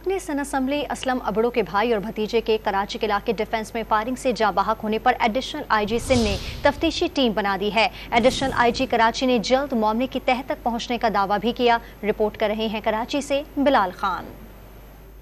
रुकने सन असम्बली असलम अबड़ो के भाई और भतीजे के कराची के इलाके डिफेंस में फायरिंग से जाँ बहक होने पर एडिशनल IG सिंध ने तफ्तीशी टीम बना दी है। एडिशनल IG कराची ने जल्द मामले की तह तक पहुँचने का दावा भी किया। रिपोर्ट कर रहे हैं कराची से बिलाल खान।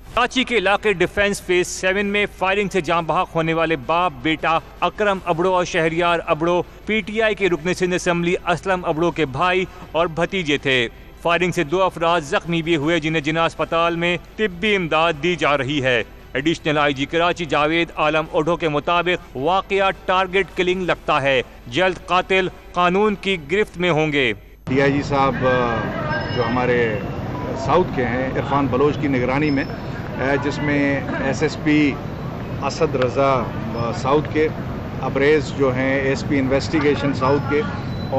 कराची के इलाके डिफेंस फेज 7 में फायरिंग से जाँ बहक होने वाले बाप बेटा अकरम अबड़ो और शहरियार अबड़ो PTI के रुकने सिंध असम्बली असलम अबड़ो के भाई और भतीजे थे। फायरिंग से 2 अफराद जख्मी भी हुए जिन्हें जिना अस्पताल में तिब्बी इमदाद दी जा रही है। एडिशनल IG कराची जावेद आलम ओढो के मुताबिक वाकया टारगेट किलिंग लगता है। जल्द कातिल कानून की गिरफ्त में होंगे। DIG साहब जो हमारे साउथ के हैं इरफान बलोच की निगरानी में, जिसमें SSP असद रज़ा साउथ के, अबरेज़ जो हैं SP इन्वेस्टिगेशन साउथ के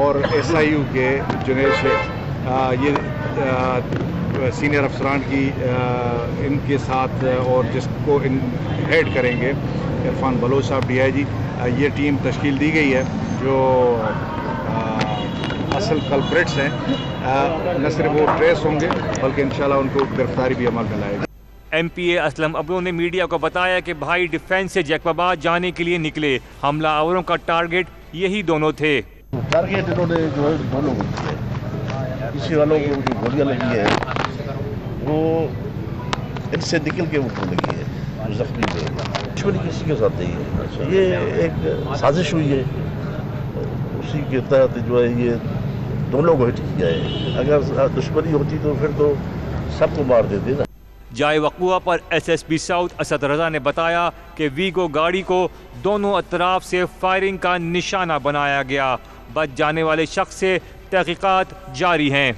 और SIU के जुनेद शेख, ये सीनियर अफसरान की इनके साथ और जिसको हेड करेंगे इरफान बलोच साहब DIG, ये टीम तश्कील दी गई है। जो असल कल्प्रिट्स हैं न सिर्फ वो ट्रेस होंगे बल्कि इंशाल्लाह उनको गिरफ्तारी भी अमल में लाएगी। MPA असलम अबड़ो ने मीडिया को बताया कि भाई डिफेंस से जैकबाबाद जाने के लिए निकले। हमलावरों का टारगेट यही दोनों थे। टारगेट इन्होंने जो है दोनों किसी वालों को जो गोलियां लगी है वो इनसे निकल के उनको लगी है, जो जख्मी हुए दुश्मनी किसी के साथ नहीं है। ये एक साजिश हुई है, उसी के तहत जो है ये दोनों को हिट किया है। अगर दुश्मनी होती तो फिर तो सबको मार देते ना। जाए वक़ुआ पर SSP साउथ असद रज़ा ने बताया कि वीगो गाड़ी को दोनों अतराफ से फायरिंग का निशाना बनाया गया। बच जाने वाले शख्स से तहकीकात जारी हैं।